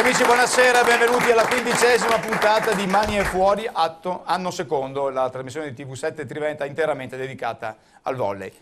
Amici, buonasera, benvenuti alla 15ª puntata di Mani e Fuori, anno secondo, la trasmissione di TV7 Triventa interamente dedicata al volley.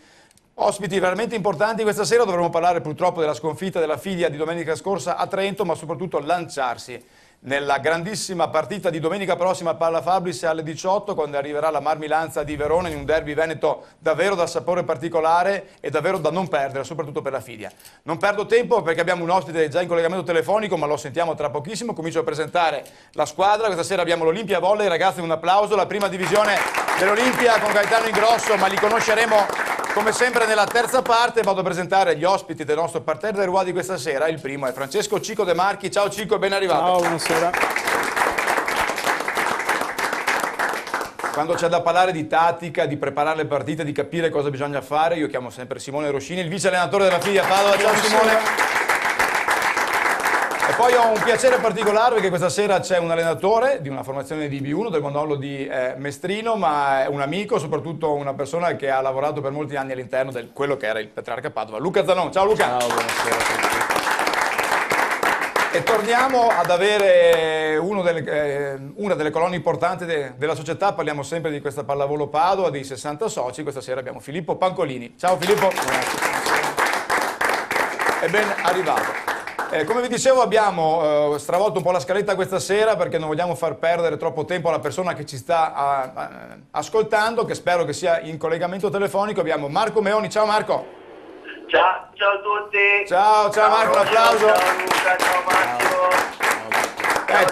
Ospiti veramente importanti questa sera, dovremo parlare purtroppo della sconfitta della Fidia di domenica scorsa a Trento, ma soprattutto lanciarsi nella grandissima partita di domenica prossima a Palla Fabris alle 18, quando arriverà la Marmilanza di Verona in un derby veneto davvero dal sapore particolare e davvero da non perdere, soprattutto per la Fidia. Non perdo tempo perché abbiamo un ospite già in collegamento telefonico, ma lo sentiamo tra pochissimo. Comincio a presentare la squadra. Questa sera abbiamo l'Olimpia Volley, ragazzi, un applauso, la prima divisione dell'Olimpia con Gaetano Ingrosso, ma li conosceremo come sempre nella terza parte. Vado a presentare gli ospiti del nostro parterre del Roi di questa sera. Il primo è Francesco Cico De Marchi. Ciao Cico e ben arrivato. Ciao, buonasera. Quando c'è da parlare di tattica, di preparare le partite, di capire cosa bisogna fare, io chiamo sempre Simone Roschini, il vice allenatore della Fidia Padova. Ciao Simone. E poi ho un piacere particolare perché questa sera c'è un allenatore di una formazione di B1 del Mondolo di Mestrino, ma è un amico, soprattutto una persona che ha lavorato per molti anni all'interno di quello che era il Petrarca Padova. Luca Zanon. Ciao Luca. Ciao, buonasera a tutti. E torniamo ad avere una delle colonne importanti della società. Parliamo sempre di questa pallavolo Padova, di 60 soci. Questa sera abbiamo Filippo Pancolini. Ciao Filippo. E ben arrivato. Come vi dicevo, abbiamo stravolto un po' la scaletta questa sera perché non vogliamo far perdere troppo tempo alla persona che ci sta ascoltando, che spero che sia in collegamento telefonico. Abbiamo Marco Meoni. Ciao Marco. Ciao a tutti. Ciao Marco, un applauso. Ciao Luca, ciao Massimo.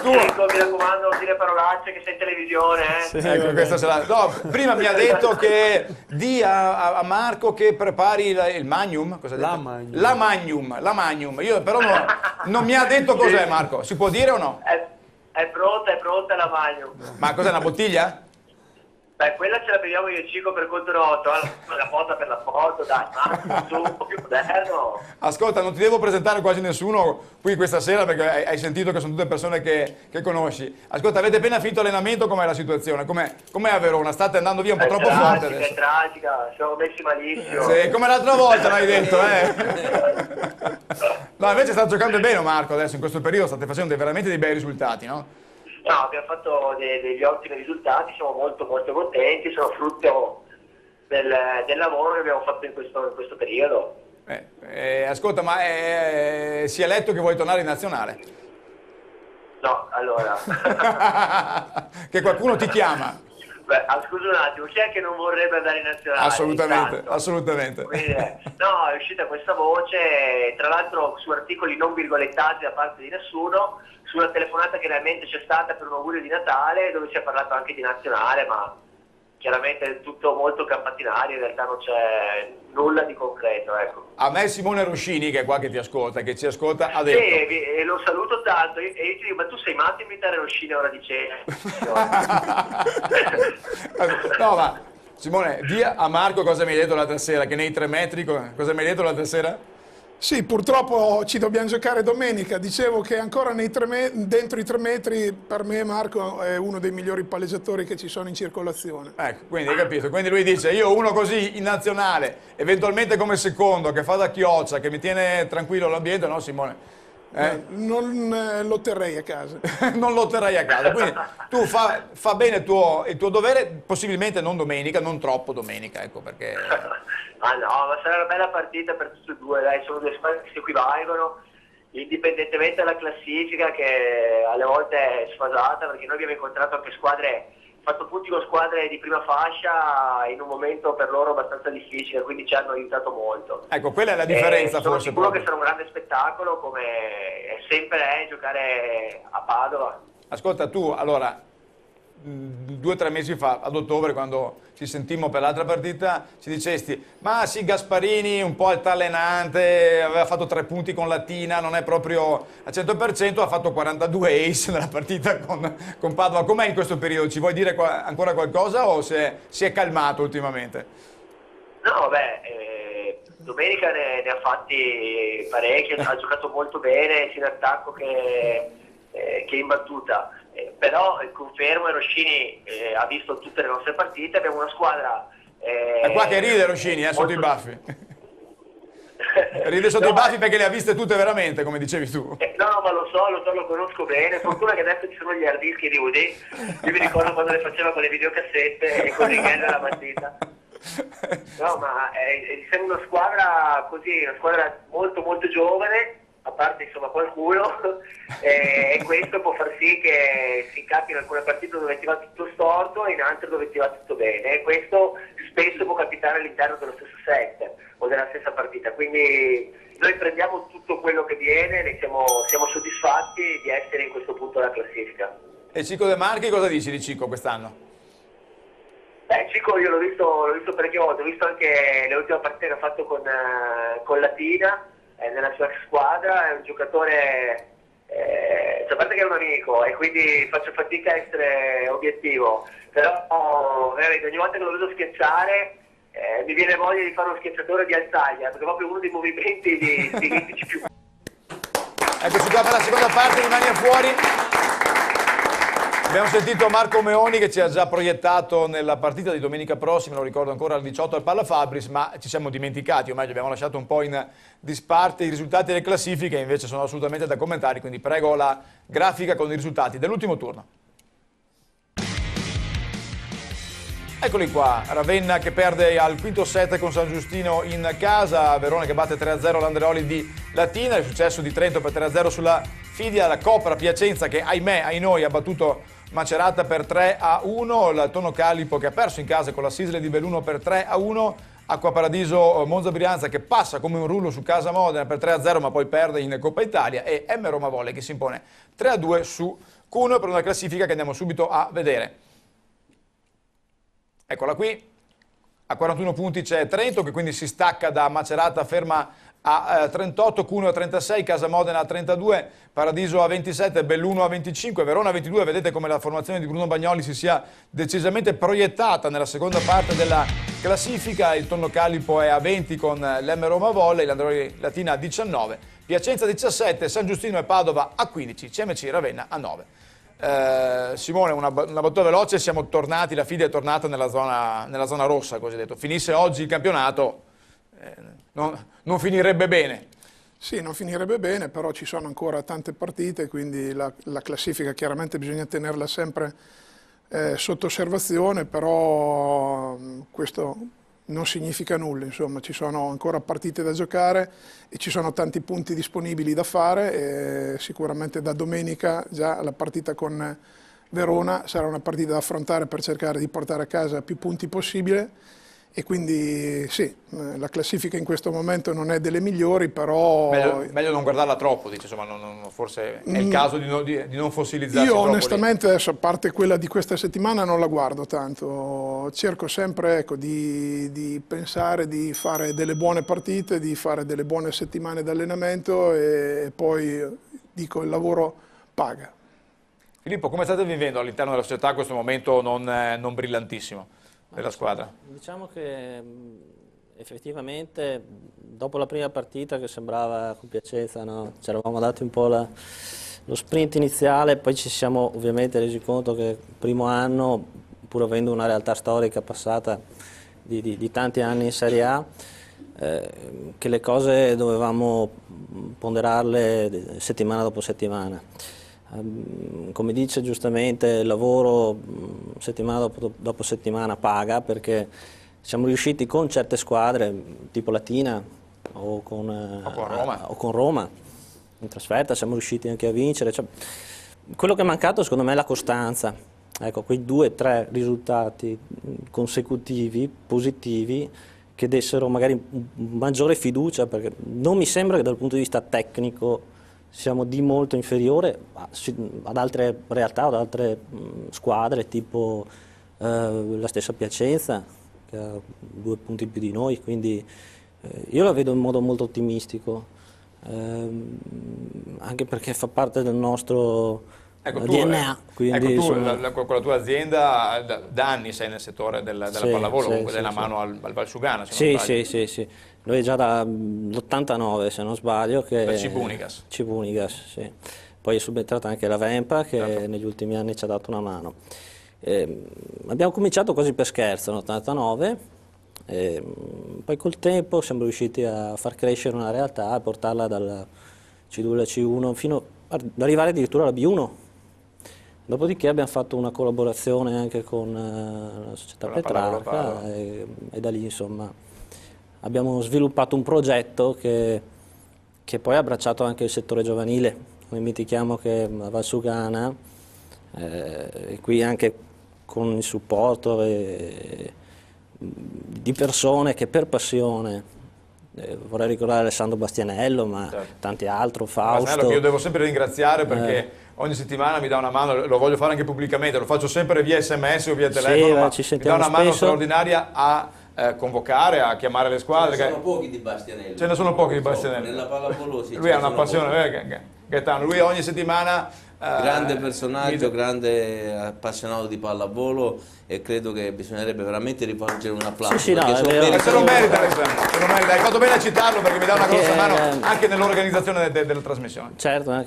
Tu. Ciao, mi raccomando, non dire parolacce che sei in televisione. Sì, ecco, questa se la... No, prima mi ha detto che di a Marco che prepari il Magnum. Cosa La Magnum. La Magnum. Io però non mi ha detto cos'è, Marco. Si può dire o no? È pronta la Magnum. Ma cos'è, una bottiglia? Beh, quella ce la beviamo io e Cico per conto nostro, la foto per la foto, dai, ma tu un po' più moderno. Ascolta, non ti devo presentare quasi nessuno qui questa sera perché hai sentito che sono tutte persone che conosci. Ascolta, avete appena finito allenamento, com'è la situazione? Com'è a Verona? State andando via un po' troppo forte adesso. È tragica, siamo messi malissimo. Sì, come l'altra volta l'hai detto, No, invece sta giocando bene Marco adesso, in questo periodo state facendo veramente dei bei risultati, no? No, abbiamo fatto degli ottimi risultati, siamo molto contenti, sono frutto del lavoro che abbiamo fatto in questo periodo. Ascolta, ma si è letto che vuoi tornare in nazionale? No, allora... Che qualcuno ti chiama? Beh, scusa un attimo, chi è che non vorrebbe andare in nazionale? Assolutamente. Quindi, no, è uscita questa voce, tra l'altro su articoli non virgolettati da parte di nessuno, su una telefonata che realmente c'è stata per un augurio di Natale, dove si è parlato anche di nazionale, ma chiaramente è tutto molto campatinario, in realtà non c'è nulla di concreto, ecco. A me Simone Roschini, che è qua che ti ascolta, ha detto... Sì, e lo saluto tanto, e io ti dico, ma tu sei matto a invitare Roschini a ora di cena? No, ma Simone, di a Marco cosa mi hai detto l'altra sera, che nei 3 metri, cosa mi hai detto l'altra sera? Sì, purtroppo ci dobbiamo giocare domenica. Dicevo che ancora dentro i 3 metri, per me Marco è uno dei migliori palleggiatori che ci sono in circolazione. Ecco, quindi hai capito. Quindi lui dice, io uno così in nazionale, eventualmente come secondo, che fa da chioccia, che mi tiene tranquillo l'ambiente, no Simone? Non lo terrei a casa. Non lo terrai a casa. Quindi tu fa bene il tuo dovere, possibilmente non domenica, non troppo domenica, ecco perché... Ah no, ma sarà una bella partita per tutti e due, dai, sono due squadre che si equivalgono, indipendentemente dalla classifica che alle volte è sfasata, perché noi abbiamo incontrato anche fatto punti con squadre di prima fascia in un momento per loro abbastanza difficile, quindi ci hanno aiutato molto. Ecco, quella è la differenza sono forse. Sono sicuro che sarà un grande spettacolo, come è sempre giocare a Padova. Ascolta, tu allora 2 o 3 mesi fa, ad ottobre, quando ci sentimmo per l'altra partita, ci dicesti, ma sì, Gasparini un po' altalenante, aveva fatto 3 punti con Latina, non è proprio al 100%, ha fatto 42 ace nella partita con Padova. Com'è in questo periodo? Ci vuoi dire ancora qualcosa o si è calmato ultimamente? No, beh, domenica ne ha fatti parecchi, ha giocato molto bene sia in attacco che in battuta. Però confermo, Roschini ha visto tutte le nostre partite, abbiamo una squadra... È qua che ride Roschini, sotto i baffi. Ride sotto No, i baffi perché le ha viste tutte veramente, come dicevi tu. no, ma lo so, lo conosco bene. Fortuna che adesso ci sono gli hard disk e i DVD. Io mi ricordo quando le faceva con le videocassette e con il gel alla matita. No, ma siamo una squadra così, una squadra molto molto giovane, a parte insomma qualcuno, e questo può far sì che si capi in alcune partite dove ti va tutto storto e in altre dove ti va tutto bene, e questo spesso può capitare all'interno dello stesso set o della stessa partita, quindi noi prendiamo tutto quello che viene e siamo soddisfatti di essere in questo punto della classifica. E Cico De Marchi, cosa dici di Cico quest'anno? Cico io l'ho visto parecchie volte, ho visto anche le ultime partite che ha fatto con Latina, nella sua ex squadra. È un giocatore, a parte che è un amico e quindi faccio fatica a essere obiettivo, però veramente ogni volta che lo vedo schiacciare mi viene voglia di fare uno schiacciatore di alzaglia, perché è proprio uno dei movimenti stilistici più... Eccoci qua per la seconda parte di Mani a Fuori. Abbiamo sentito Marco Meoni che ci ha già proiettato nella partita di domenica prossima, lo ricordo ancora al 18 al Palla Fabris, ma ci siamo dimenticati, o meglio abbiamo lasciato un po' in disparte i risultati delle classifiche, invece sono assolutamente da commentare, quindi prego la grafica con i risultati dell'ultimo turno. Eccoli qua, Ravenna che perde al quinto set con San Giustino in casa, Verona che batte 3-0 l'Andreoli di Latina, il successo di Trento per 3-0 sulla Fidia, la Copra Piacenza che ahimè, ai noi, ha battuto Macerata per 3-1, il Tono Calipo che ha perso in casa con la Sisle di Belluno per 3-1, Acqua Paradiso Monza Brianza che passa come un rullo su casa Modena per 3-0 ma poi perde in Coppa Italia, e M Roma Volley che si impone 3-2 su Cuneo per una classifica che andiamo subito a vedere. Eccola qui, a 41 punti c'è Trento che quindi si stacca da Macerata, ferma a 38, Cuneo a 36, Casa Modena a 32, Paradiso a 27, Belluno a 25, Verona a 22. Vedete come la formazione di Bruno Bagnoli si sia decisamente proiettata nella seconda parte della classifica. Il Tonno Calipo è a 20 con l'M Roma Volley, l'Andreoli Latina a 19, Piacenza a 17, San Giustino e Padova a 15, CMC Ravenna a 9. Simone, una battuta veloce, siamo tornati, la Fidia è tornata nella zona rossa, così detto. Finisse oggi il campionato, non finirebbe bene. Sì, non finirebbe bene, però ci sono ancora tante partite, quindi la classifica chiaramente bisogna tenerla sempre sotto osservazione, però questo non significa nulla, insomma, ci sono ancora partite da giocare e ci sono tanti punti disponibili da fare, e sicuramente da domenica già la partita con Verona sarà una partita da affrontare per cercare di portare a casa più punti possibile, e quindi sì, la classifica in questo momento non è delle migliori, però... Meglio non guardarla troppo, dice, insomma, forse è il caso di non fossilizzarsi Io troppo onestamente adesso, a parte quella di questa settimana, non la guardo tanto, cerco sempre, ecco, di pensare di fare delle buone partite, di fare delle buone settimane d'allenamento, e poi dico il lavoro paga. Filippo, come state vivendo all'interno della società questo momento non brillantissimo della squadra? Diciamo che effettivamente dopo la prima partita, che sembrava con Piacenza, no? Ci eravamo dati un po' lo sprint iniziale, poi ci siamo ovviamente resi conto che il primo anno, pur avendo una realtà storica passata di tanti anni in Serie A, che le cose dovevamo ponderarle settimana dopo settimana. Come dice giustamente, il lavoro settimana dopo settimana paga, perché siamo riusciti con certe squadre tipo Latina o con Roma in trasferta, siamo riusciti anche a vincere. Cioè, quello che è mancato secondo me è la costanza, ecco, quei 2 o 3 risultati consecutivi positivi che dessero magari maggiore fiducia, perché non mi sembra che dal punto di vista tecnico siamo di molto inferiore ad altre realtà, ad altre squadre, tipo la stessa Piacenza, che ha 2 punti più di noi, quindi io la vedo in modo molto ottimistico, anche perché fa parte del nostro DNA. Quindi, con la tua azienda da anni sei nel settore della pallavolo, comunque dai la mano al Valsugana. Sì. Noi già dall'89, se non sbaglio, che per Cibunigas. Cibunigas, sì. Poi è subentrata anche la Vempa, che negli ultimi anni ci ha dato una mano. Abbiamo cominciato quasi per scherzo nell'89, Poi col tempo siamo riusciti a far crescere una realtà, a portarla dalla C2 alla C1 fino ad arrivare addirittura alla B1. Dopodiché abbiamo fatto una collaborazione anche con la società Con la Pallavolo Petrarca Padova. e da lì insomma abbiamo sviluppato un progetto che poi ha abbracciato anche il settore giovanile. Non dimentichiamo che a Valsugana, e qui anche con il supporto di persone che per passione, vorrei ricordare Alessandro Bastianello, ma Certo. tanti altri, Bastianello, Fausto. che io devo sempre ringraziare perché ogni settimana mi dà una mano, lo voglio fare anche pubblicamente, lo faccio sempre via SMS o via Sì, telefono, ma ci mi dà sentiamo una mano spesso. straordinaria a convocare, a chiamare le squadre. Ce ne sono pochi di Bastianelli. Ce ne sono pochi di Bastianelli. Nella pallavolo sì, Lui ce ha ne una sono passione, pochi. Gaetano, lui ogni settimana... Grande personaggio, mi- grande appassionato di pallavolo e credo che bisognerebbe veramente rivolgere un applauso. Sì, sì, no, perché è se lo vero. merita. Se lo merita Alessandro, se lo merita. Hai fatto bene a citarlo perché mi dà una grossa mano Perché, anche nell'organizzazione della trasmissione. Certo,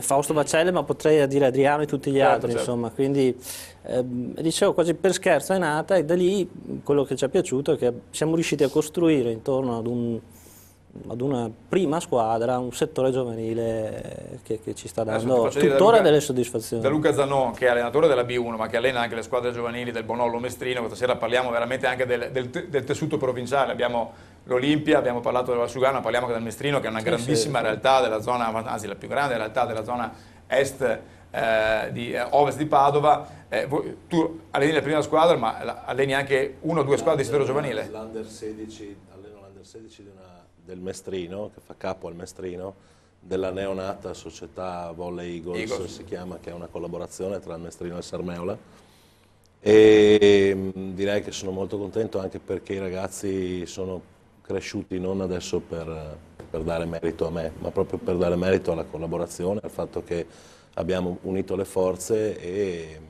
Fausto Bacelle, ma potrei dire Adriano e tutti gli Certo, altri, certo. insomma, quindi dicevo quasi per scherzo è nata e da lì quello che ci è piaciuto è che siamo riusciti a costruire intorno ad una prima squadra un settore giovanile che ci sta Adesso ti dando faccio dire da tuttora Luca- delle soddisfazioni. Da Luca Zanon, che è allenatore della B1, ma che allena anche le squadre giovanili del Bonollo Mestrino. Questa sera parliamo veramente anche del tessuto provinciale. Abbiamo l'Olimpia, abbiamo parlato del Valsugana, parliamo anche del Mestrino, che è una grandissima realtà della zona, anzi la più grande realtà della zona est ovest di Padova. Tu alleni la prima squadra, ma alleni anche una o due squadre di settore giovanile? L'Under 16, alleno l'Under 16 del Mestrino, che fa capo al Mestrino, della neonata società Volley Eagles, si chiama, che è una collaborazione tra il Mestrino e il Sarmeola. E direi che sono molto contento anche perché i ragazzi sono cresciuti non adesso per dare merito a me, ma proprio per dare merito alla collaborazione, al fatto che abbiamo unito le forze e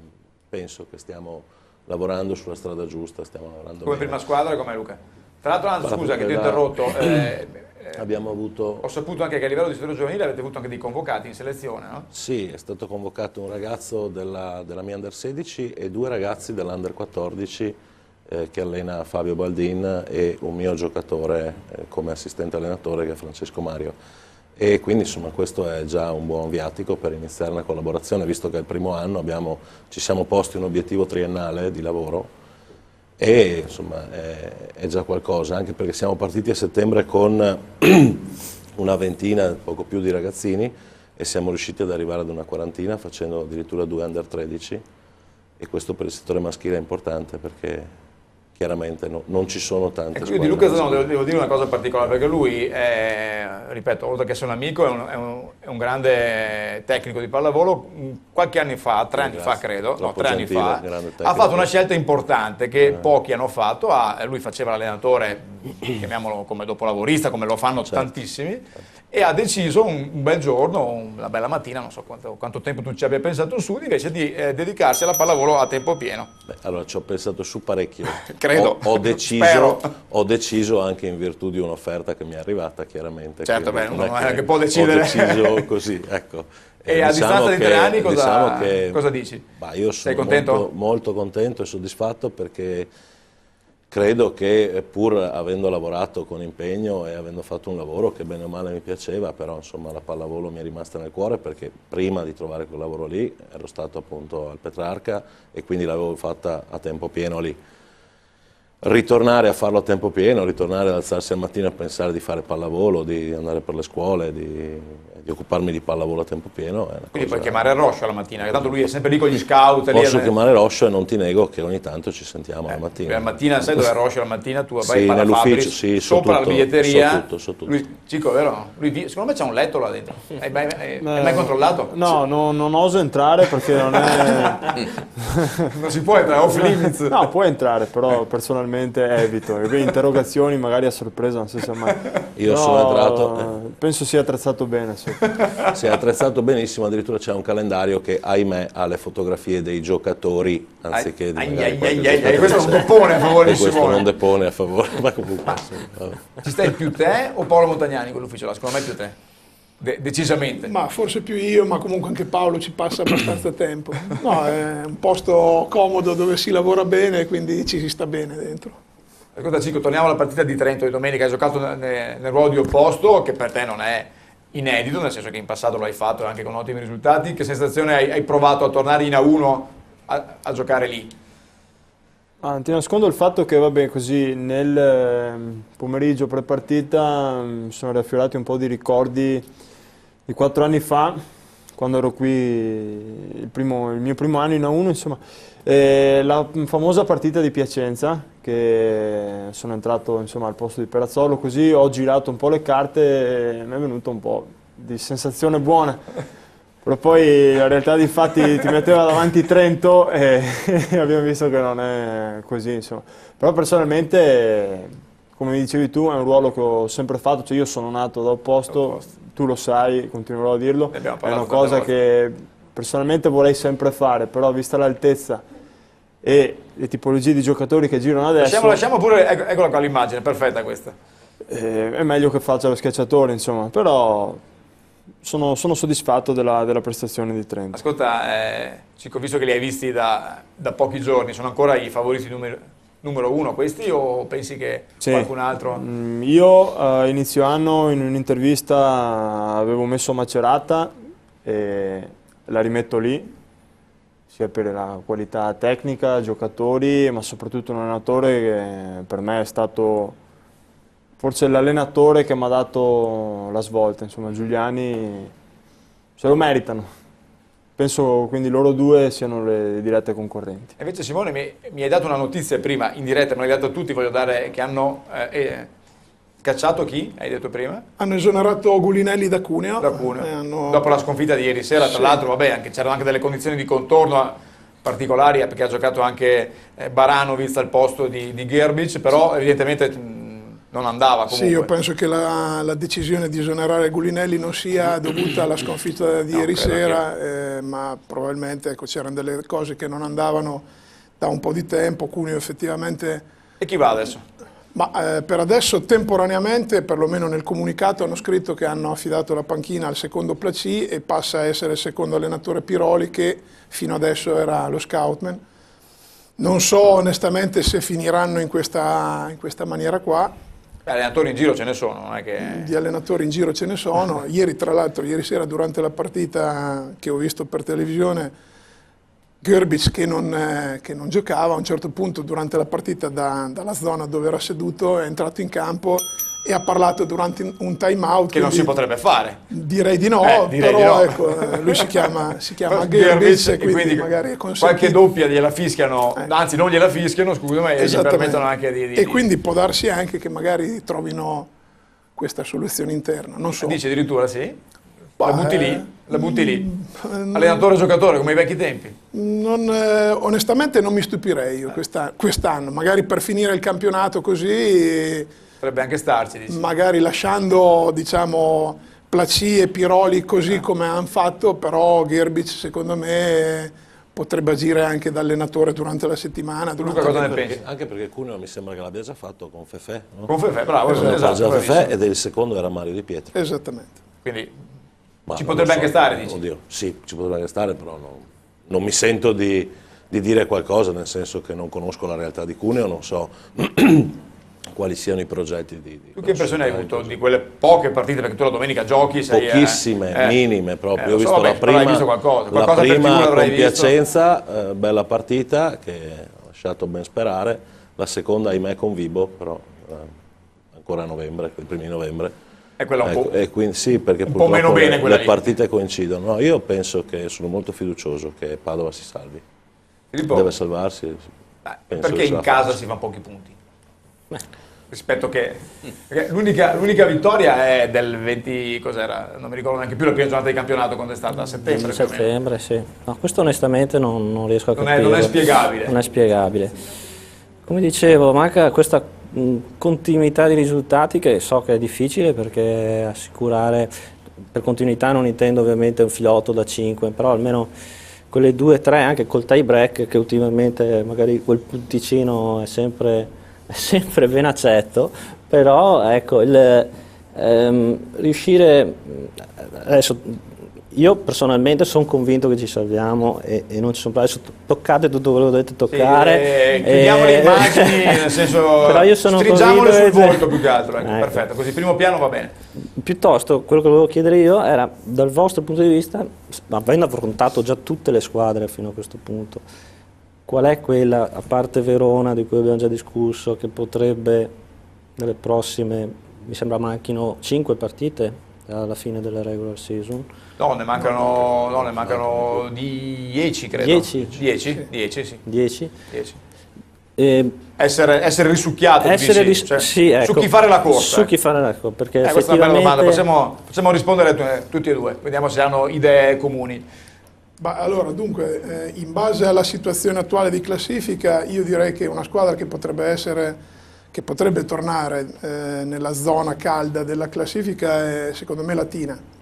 penso che stiamo lavorando sulla strada giusta, stiamo lavorando Come bene. prima squadra, come Luca? Tra l'altro, Guarda, scusa che ti ho perché interrotto, Abbiamo avuto... ho saputo anche che a livello di settore giovanile avete avuto anche dei convocati in selezione, no? Sì, è stato convocato un ragazzo della mia Under 16 e due ragazzi dell'Under 14 che allena Fabio Baldin e un mio giocatore come assistente allenatore che è Francesco Mario. E quindi insomma questo è già un buon viatico per iniziare una collaborazione, visto che è il primo anno ci siamo posti un obiettivo triennale di lavoro e insomma è già qualcosa, anche perché siamo partiti a settembre con una ventina, poco più di ragazzini e siamo riusciti ad arrivare ad una quarantina facendo addirittura 2 Under 13 e questo per il settore maschile è importante perché chiaramente non ci sono tante Ecco, io squadre. di Luca Zanon devo dire una cosa particolare, perché lui ripeto, oltre che essere un amico, è un grande tecnico di pallavolo. Qualche anno fa, 3 anni fa credo, no, Troppo 3 anni gentile, fa, grande ha tecnico. fatto una scelta importante che pochi hanno fatto. Lui faceva l'allenatore, chiamiamolo come dopolavorista, come lo fanno tantissimi, e ha deciso un bel giorno, una bella mattina, non so quanto tempo tu ci abbia pensato su, invece di dedicarsi alla pallavolo a tempo pieno. Beh, allora ci ho pensato su parecchio. Credo. Spero. Ho deciso anche in virtù di un'offerta che mi è arrivata, chiaramente. Certo, quindi beh, non non è che può decidere. Ho deciso così, ecco. E a distanza di 3 anni diciamo che, cosa dici? io Sei sono contento? molto contento e soddisfatto perché credo che pur avendo lavorato con impegno e avendo fatto un lavoro che bene o male mi piaceva, però insomma la pallavolo mi è rimasta nel cuore perché prima di trovare quel lavoro lì ero stato appunto al Petrarca e quindi l'avevo fatta a tempo pieno lì. Ritornare a farlo a tempo pieno, ritornare ad alzarsi al mattino a pensare di fare pallavolo, di andare per le scuole, di occuparmi di pallavolo a tempo pieno. È una Quindi cosa... puoi chiamare Roscio la mattina, che tanto lui è sempre lì con gli scout. Posso chiamare Roscio e non ti nego che ogni tanto ci sentiamo la mattina. La mattina, sai dove è Roscio la mattina? Tu vai Sì, a nell'ufficio, sì, so sopra tutto, la biglietteria. so tutto. Lui, Cico, vero? Secondo me c'è un letto là dentro. Hai mai controllato? No, non oso entrare perché non è... Non si può entrare, off limits. No, puoi entrare, però personalmente evito. E quindi interrogazioni magari a sorpresa non si sa mai. Io Però, sono entrato... Penso sia attrezzato bene. Sì. Si è attrezzato benissimo, addirittura c'è un calendario che ahimè ha le fotografie dei giocatori anziché di magari qualche giocatore. Questo è un depone a favore E di questo non Simone. depone a favore, ma comunque insomma, vabbè. Ci stai più te o Paolo Montagnani in quell'ufficio là? Secondo me più te. Decisamente. Ma forse più io, ma comunque anche Paolo ci passa abbastanza tempo. No, è un posto comodo dove si lavora bene e quindi ci si sta bene dentro. Ascolta Cico, torniamo alla partita di Trento di domenica, hai giocato nel ruolo di opposto, che per te non è inedito, nel senso che in passato lo hai fatto anche con ottimi risultati. Che sensazione hai provato a tornare in A1 a giocare lì? Ti nascondo il fatto che, vabbè, così nel pomeriggio pre-partita mi sono riaffiorati un po' di ricordi di 4 anni fa, quando ero qui, il mio primo anno in A1, insomma. La famosa partita di Piacenza, che sono entrato, insomma, al posto di Perazzolo, così ho girato un po' le carte e mi è venuto un po' di sensazione buona. Però poi la realtà dei fatti ti metteva davanti Trento e abbiamo visto che non è così, insomma. Però personalmente, come dicevi tu, è un ruolo che ho sempre fatto, cioè io sono nato da opposto, tu lo sai, continuerò a dirlo, è una cosa che personalmente vorrei sempre fare, però vista l'altezza e le tipologie di giocatori che girano adesso... Lasciamo pure, eccola qua l'immagine, perfetta questa. È meglio che faccia lo schiacciatore, insomma, però... Sono soddisfatto della prestazione di Trento. Ascolta, Cico, visto che li hai visti da pochi giorni, sono ancora i favoriti numero 1 questi o pensi che qualcun altro? Io a inizio anno in un'intervista avevo messo Macerata e la rimetto lì, sia per la qualità tecnica, giocatori, ma soprattutto un allenatore che per me è stato... Forse l'allenatore che mi ha dato la svolta, insomma, Giuliani se lo meritano. Penso quindi loro due siano le dirette concorrenti. E invece Simone mi hai dato una notizia prima, in diretta, me l'hai dato a tutti, voglio dare che hanno cacciato chi, hai detto prima? Hanno esonerato Gulinelli da Cuneo. Dopo la sconfitta di ieri sera, tra l'altro, vabbè, c'erano anche delle condizioni di contorno particolari, perché ha giocato anche Baranovic al posto di Gerbic, però evidentemente... non andava comunque. Sì, io penso che la decisione di esonerare Gulinelli non sia dovuta alla sconfitta di ieri sera, ma probabilmente c'erano delle cose che non andavano da un po' di tempo. Cuneo effettivamente... E chi va adesso? Ma per adesso temporaneamente, perlomeno nel comunicato, hanno scritto che hanno affidato la panchina al secondo Placì e passa a essere il secondo allenatore Piroli, che fino adesso era lo scoutman. Non so onestamente se finiranno in questa maniera qua. Allenatori in giro ce ne sono, non è che... Di allenatori in giro ce ne sono. Ieri, tra l'altro, ieri sera durante la partita che ho visto per televisione, Gerbic che non giocava, a un certo punto durante la partita dalla zona dove era seduto è entrato in campo e ha parlato durante un time out. Che non si potrebbe fare. Direi di no, direi però di no. Ecco, lui si chiama Gerbic e quindi magari è consentito. Qualche doppia gliela fischiano, anzi non gliela fischiano, scusami, e gli permettono anche di... E quindi può darsi anche che magari trovino questa soluzione interna, non so. Dice addirittura sì? La butti lì? La butti lì? Allenatore-giocatore come ai vecchi tempi? Onestamente non mi stupirei io quest'anno, magari per finire il campionato così... Potrebbe anche starci, dici. Magari lasciando, diciamo, Placì e Piroli così come hanno fatto, però Gerbic secondo me potrebbe agire anche da allenatore durante la settimana. Luca, cosa ne pensi? Anche perché Cuneo mi sembra che l'abbia già fatto con Fefè, no? Con Fefè, bravo, esatto, già Fefè, ed il secondo era Mario Di Pietro. Esattamente. Quindi ci potrebbe anche stare, dici? Oddio, sì, ci potrebbe anche stare, però non mi sento di dire qualcosa, nel senso che non conosco la realtà di Cuneo, non so quali siano i progetti di Tu che impressione hai avuto di quelle poche partite, perché tu la domenica giochi? Pochissime, minime proprio. Io ho visto vabbè, la prima, hai visto qualcosa la per prima TV con Piacenza, bella partita che ha lasciato ben sperare, la seconda ahimè con Vibo, però ancora a novembre, i primi di novembre. E quella un po', e quindi, sì, perché un po' meno bene quella le partite coincidono. No, io penso che sono molto fiducioso che Padova si salvi. Filippo, deve salvarsi. Perché in casa si fa pochi punti? Rispetto che l'unica vittoria è del 20, cos'era? Non mi ricordo neanche più la prima giornata di campionato, quando è stata, a settembre. Settembre, sì. No, questo onestamente non riesco a capire. Non è spiegabile. Non è spiegabile. Come dicevo, manca questa continuità di risultati, che so che è difficile, perché assicurare, per continuità non intendo ovviamente un filotto da 5, però almeno quelle 2-3 anche col tie break, che ultimamente magari quel punticino è sempre ben accetto, però ecco, riuscire adesso io personalmente sono convinto che ci salviamo e non ci sono problemi. Toccate tutto quello che dovete toccare. Chiudiamo le immagini, nel senso, però io sono stringiamole sul convinto volto più che altro. Ecco, ecco. Perfetto, così primo piano va bene. Piuttosto, quello che volevo chiedere io era, dal vostro punto di vista, avendo affrontato già tutte le squadre fino a questo punto, qual è quella, a parte Verona, di cui abbiamo già discusso, che potrebbe, nelle prossime, mi sembra manchino 5 partite alla fine della regular season? No, ne mancano 10, credo. 10? 10, sì. 10? 10. Essere risucchiato, cioè, sì, ecco, su chi fare la corsa. Su chi fare la corsa, perché questa è una bella effettivamente... domanda, possiamo rispondere tutti e due, vediamo se hanno idee comuni. Allora, dunque, in base alla situazione attuale di classifica, io direi che una squadra che potrebbe tornare nella zona calda della classifica è, secondo me, Latina.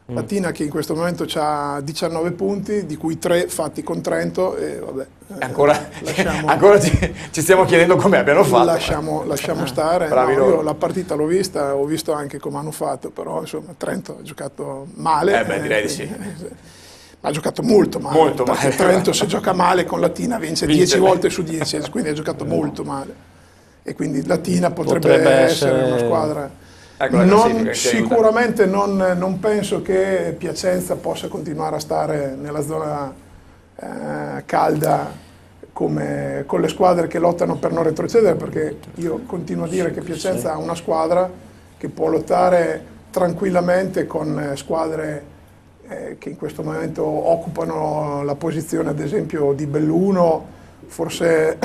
Latina che in questo momento ha 19 punti, di cui 3 fatti con Trento e vabbè. Ancora ci stiamo chiedendo come abbiano fatto. Lasciamo stare. No, io la partita l'ho vista, ho visto anche come hanno fatto, però insomma Trento ha giocato male. Direi di sì. Ha giocato molto male. Molto male. Trento se gioca male con Latina vince 10 volte su 10, quindi ha giocato molto male. E quindi Latina potrebbe essere una squadra. Ecco, Sicuramente non penso che Piacenza possa continuare a stare nella zona calda come con le squadre che lottano per non retrocedere, perché io continuo a dire che Piacenza ha una squadra che può lottare tranquillamente con squadre che in questo momento occupano la posizione ad esempio di Belluno, forse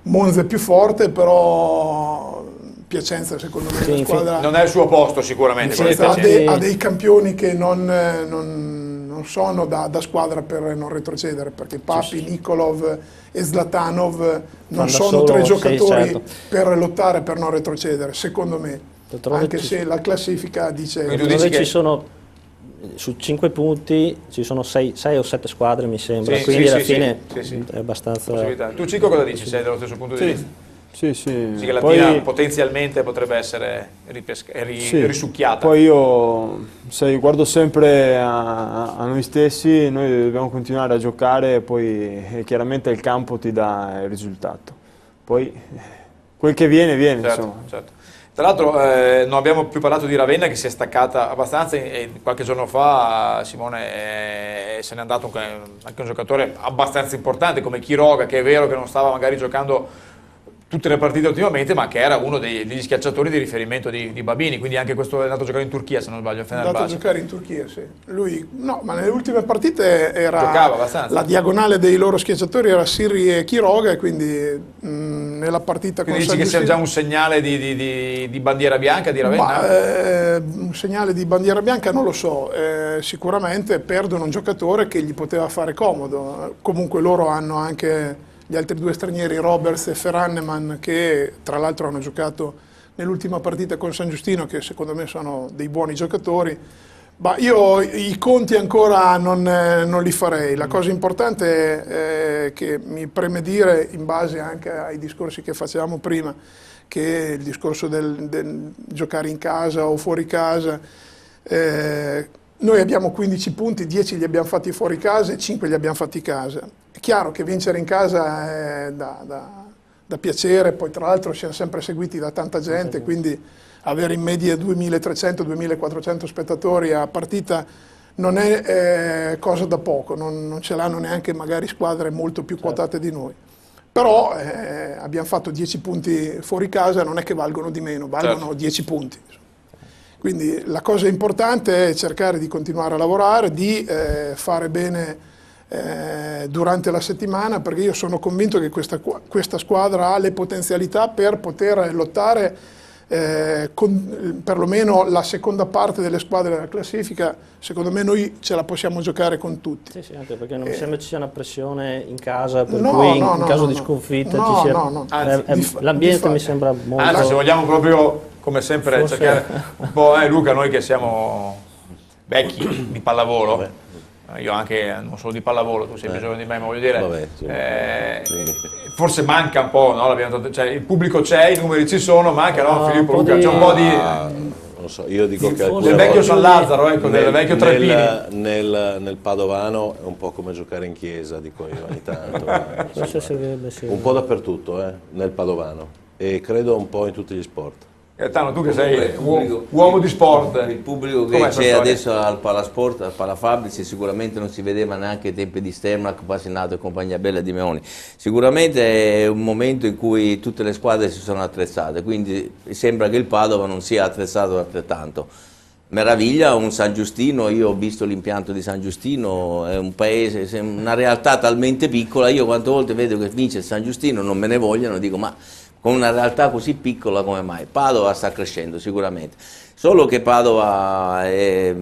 Monza è più forte, però Piacenza secondo me è una squadra... Non è il suo posto sicuramente. Ha dei campioni che non sono da squadra per non retrocedere, perché Papi, Nikolov e Zlatanov non sono 3 giocatori per lottare per non retrocedere, secondo me, anche se la classifica dice... Ci sono, su 5 punti ci sono 6 o 7 squadre mi sembra, quindi alla fine è abbastanza... Tu Cicco cosa dici? Sei dello stesso punto di vista? Sì. Che la Latina potenzialmente potrebbe essere risucchiata. Poi io guardo sempre a noi stessi, noi dobbiamo continuare a giocare, poi chiaramente il campo ti dà il risultato. Poi quel che viene, certo. Tra l'altro non abbiamo più parlato di Ravenna, che si è staccata abbastanza e qualche giorno fa Simone se n'è andato anche un giocatore abbastanza importante come Quiroga, che è vero che non stava magari giocando tutte le partite ultimamente, ma che era uno degli schiacciatori di riferimento di Babini, quindi anche questo è andato a giocare in Turchia, se non sbaglio. È andato a giocare in Turchia, sì. Lui, no, ma nelle ultime partite giocava abbastanza. La diagonale dei loro schiacciatori era Sirri e Quiroga, e quindi nella partita quindi con dici che sia già un segnale di bandiera bianca di Ravenna? Un segnale di bandiera bianca non lo so, sicuramente perdono un giocatore che gli poteva fare comodo. Comunque loro hanno anche gli altri 2 stranieri, Roberts e Ferranneman, che tra l'altro hanno giocato nell'ultima partita con San Giustino, che secondo me sono dei buoni giocatori. Ma io i conti ancora non li farei. La cosa importante che mi preme dire, in base anche ai discorsi che facevamo prima, che il discorso del giocare in casa o fuori casa, noi abbiamo 15 punti, 10 li abbiamo fatti fuori casa e 5 li abbiamo fatti in casa. È chiaro che vincere in casa è da piacere, poi tra l'altro siamo sempre seguiti da tanta gente, quindi avere in media 2.300-2.400 spettatori a partita non è cosa da poco, non ce l'hanno neanche magari squadre molto più quotate di noi. Però abbiamo fatto 10 punti fuori casa, non è che valgono di meno, valgono 10 punti. Quindi la cosa importante è cercare di continuare a lavorare, di fare bene durante la settimana, perché io sono convinto che questa squadra ha le potenzialità per poter lottare perlomeno la seconda parte delle squadre della classifica. Secondo me noi ce la possiamo giocare con tutti. Sì, anche perché non mi sembra ci sia una pressione in casa, per cui in caso di sconfitta ci sia... L'ambiente mi sembra molto... Anzi, se vogliamo proprio, come sempre, cercare un po', Luca, noi che siamo vecchi di pallavolo, io anche non solo di pallavolo, tu sei più giovane di me, ma voglio dire, forse manca un po', no? Cioè, il pubblico c'è, i numeri ci sono, manca, no? Filippo, Luca, c'è un po' di... non so, io dico che Forse- Del alcune vecchio volte San Lazzaro, ecco, del vecchio Treppini. nel Padovano è un po' come giocare in chiesa, dico io ogni tanto. Forse servirebbe, sì. Un po' dappertutto, nel Padovano, e credo un po' in tutti gli sport. Gaetano, tu che sei pubblico- uomo di sport. Il pubblico che Com'è sta c'è storia? adesso al Palasport, al Palafabrizi, sicuramente non si vedeva neanche ai tempi di Stermac, Pasinato e compagnia bella di Meoni. Sicuramente è un momento in cui tutte le squadre si sono attrezzate, quindi sembra che il Padova non sia attrezzato altrettanto. Meraviglia, un San Giustino, io ho visto l'impianto di San Giustino, è un paese, una realtà talmente piccola, io quante volte vedo che vince il San Giustino non me ne vogliono, dico ma con una realtà così piccola come mai? Padova sta crescendo sicuramente, solo che Padova è,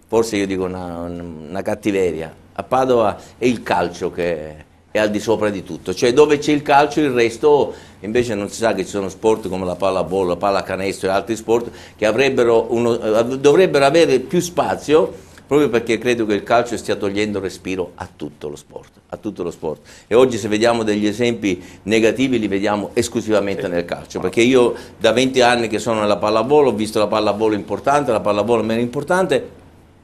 forse io dico una cattiveria, a Padova è il calcio che è al di sopra di tutto, cioè dove c'è il calcio il resto invece non si sa che ci sono sport come la pallavolo, la pallacanestro e altri sport che dovrebbero avere più spazio, proprio perché credo che il calcio stia togliendo respiro a tutto lo sport, a tutto lo sport. E oggi se vediamo degli esempi negativi li vediamo esclusivamente nel calcio, perché io da 20 anni che sono nella pallavolo ho visto la pallavolo importante, la pallavolo meno importante,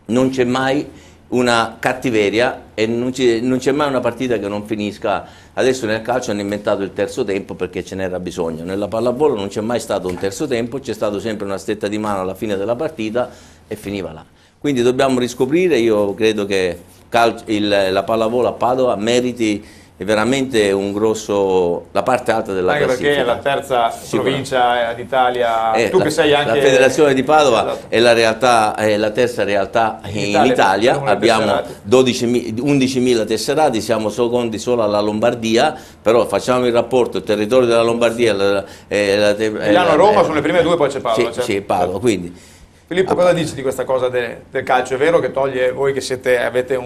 non c'è mai una cattiveria e non c'è mai una partita che non finisca. Adesso nel calcio hanno inventato il terzo tempo perché ce n'era bisogno, nella pallavolo non c'è mai stato un terzo tempo, c'è stato sempre una stretta di mano alla fine della partita e finiva là. Quindi dobbiamo riscoprire, io credo che la pallavolo a Padova meriti veramente un grosso, la parte alta della Anche classifica. perché è la terza provincia d'Italia, tu che sei anche... La federazione di Padova Esatto. è la realtà, è la terza realtà in Italia, abbiamo 11.000 tesserati, siamo secondi solo alla Lombardia, però facciamo il rapporto, il territorio della Lombardia... Milano e Roma sono le prime due, poi c'è Padova. Sì, certo. sì, Padova, quindi... Filippo, cosa dici di questa cosa del calcio? È vero che toglie, voi che avete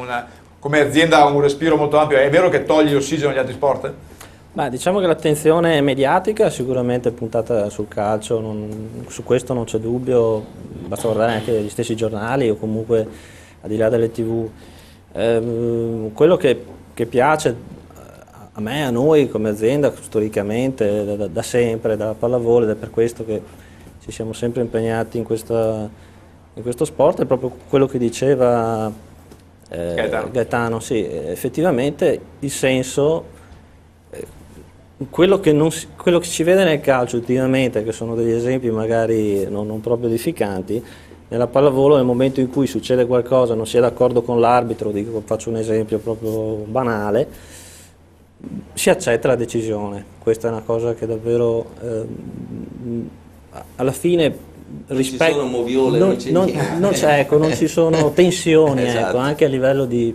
come azienda un respiro molto ampio, è vero che toglie ossigeno agli altri sport? Beh, diciamo che l'attenzione mediatica è sicuramente puntata sul calcio, su questo non c'è dubbio, basta guardare anche gli stessi giornali o comunque al di là delle TV. Quello che piace a me, a noi come azienda, storicamente, da sempre, dalla pallavolo, ed è per questo che ci siamo sempre impegnati in questo sport, è proprio quello che diceva Gaetano, sì, effettivamente il senso, quello che ci vede nel calcio ultimamente, che sono degli esempi magari non proprio edificanti, nella pallavolo nel momento in cui succede qualcosa, non si è d'accordo con l'arbitro, faccio un esempio proprio banale, si accetta la decisione. Questa è una cosa che davvero alla fine non ci sono moviole, non ci sono tensioni, Esatto. ecco, anche a livello di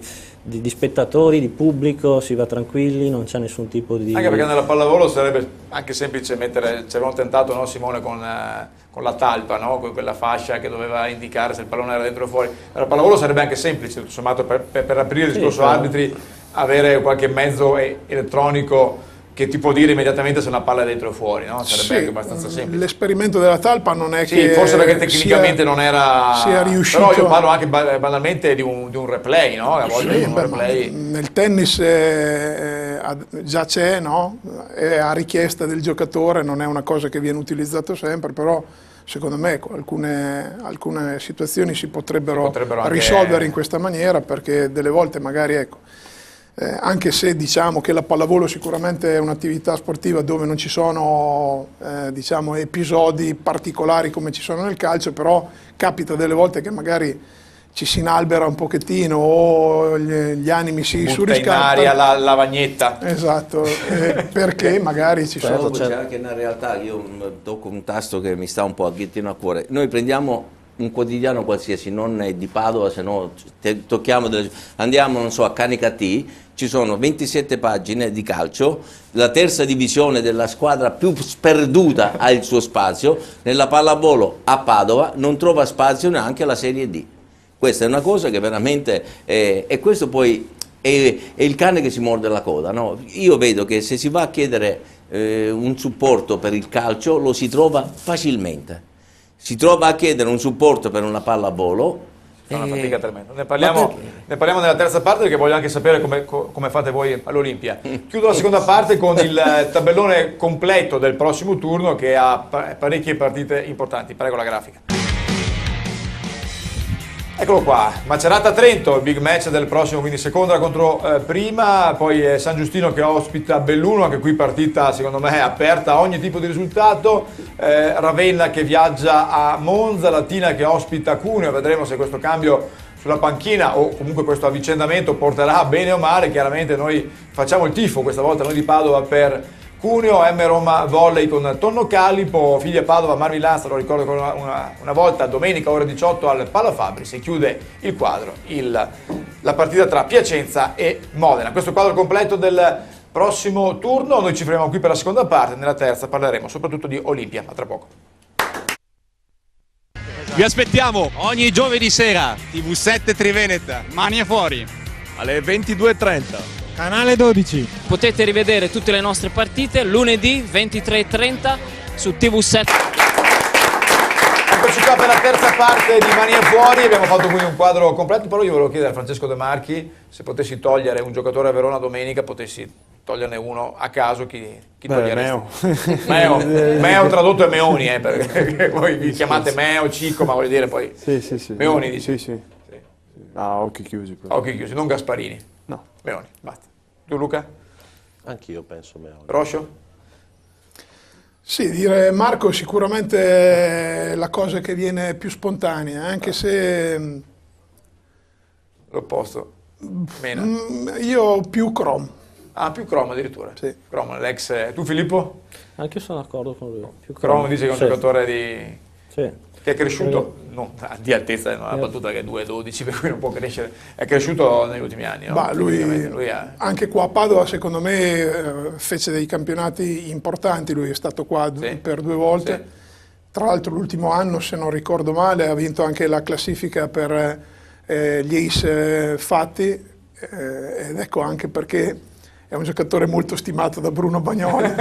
spettatori, di pubblico, si va tranquilli, non c'è nessun tipo di... Anche perché nella pallavolo sarebbe anche semplice mettere, ci avevano tentato, no, Simone, con la talpa, no? Con quella fascia che doveva indicare se il pallone era dentro o fuori. Nella pallavolo sarebbe anche semplice, tutto sommato, per aprire il discorso arbitri, avere qualche mezzo elettronico che ti può dire immediatamente se una palla è dentro o fuori, no? Sarebbe anche abbastanza semplice. L'esperimento della talpa non è Sì, che forse perché tecnicamente non era... sia riuscito. Però io parlo anche banalmente di un replay, no? A volte Sì, un replay... nel tennis già c'è, no? È a richiesta del giocatore, non è una cosa che viene utilizzata sempre, però secondo me alcune situazioni si potrebbero anche risolvere in questa maniera, perché delle volte magari, ecco, anche se diciamo che la pallavolo sicuramente è un'attività sportiva dove non ci sono diciamo, episodi particolari come ci sono nel calcio, però capita delle volte che magari ci si inalbera un pochettino o gli animi si surriscaldano. in aria la lavagnetta. Esatto, perché magari ci sono... C'è anche una realtà, io tocco un tasto che mi sta un po' a cuore. Noi prendiamo un quotidiano qualsiasi, non è di Padova, se no andiamo, non so, a Canicattì, ci sono 27 pagine di calcio, la terza divisione della squadra più sperduta ha il suo spazio, nella pallavolo a Padova non trova spazio neanche la Serie D. Questa è una cosa che veramente, e questo poi è il cane che si morde la coda, no? Io vedo che se si va a chiedere un supporto per il calcio lo si trova facilmente. Si trova a chiedere un supporto per una pallavolo. È una fatica tremenda. Ne parliamo nella terza parte, perché voglio anche sapere come fate voi all'Olimpia. Chiudo la seconda parte con il tabellone completo del prossimo turno, che ha parecchie partite importanti. Prego la grafica. Eccolo qua, Macerata-Trento, il big match del prossimo, quindi seconda contro prima, poi San Giustino che ospita Belluno, anche qui partita secondo me aperta a ogni tipo di risultato, Ravenna che viaggia a Monza, Latina che ospita Cuneo, vedremo se questo cambio sulla panchina o comunque questo avvicendamento porterà bene o male. Chiaramente noi facciamo il tifo questa volta noi di Padova per Cuneo, M Roma Volley con Tonno Callipo, Figlia Padova, Marmi Lanza, lo ricordo una volta, domenica ore 18 al Palafabri, si chiude il quadro, la partita tra Piacenza e Modena. Questo è il quadro completo del prossimo turno, noi ci fermiamo qui per la seconda parte, nella terza parleremo soprattutto di Olimpia, a tra poco. Vi aspettiamo ogni giovedì sera, TV7 Triveneta, Mani e Fuori, alle 22:30. Canale 12. Potete rivedere tutte le nostre partite lunedì 23:30 su TV7. Eccoci qua per la terza parte di Mani e Fuori, abbiamo fatto quindi un quadro completo, però io volevo chiedere a Francesco De Marchi se potessi togliere un giocatore a Verona domenica, potessi toglierne uno a caso, chi toglieresti? Meo tradotto è Meoni, perché voi vi chiamate Meo, Cicco, ma voglio dire poi Sì. Meoni dici? Sì. Ah, occhi chiusi. Occhi chiusi, non Gasparini. No. Meoni, basta. Tu Luca? Anch'io penso Meoni. Roscio? Sì, dire Marco sicuramente è la cosa che viene più spontanea, anche se L'opposto. Mena. Io più Crom. Ah, più Crom addirittura. Sì. Crom, l'ex. Tu Filippo? Anche io sono d'accordo con lui. Più Crom dice che è un Sì. giocatore di... Sì. che è cresciuto, non di altezza, non è una battuta che è 2,12 per cui non può crescere, è cresciuto negli ultimi anni. No? Bah, lui ha... anche qua a Padova secondo me fece dei campionati importanti, lui è stato qua per 2 volte, Sì. Tra l'altro l'ultimo anno se non ricordo male ha vinto anche la classifica per gli ace fatti ed ecco anche perché è un giocatore molto stimato da Bruno Bagnoli.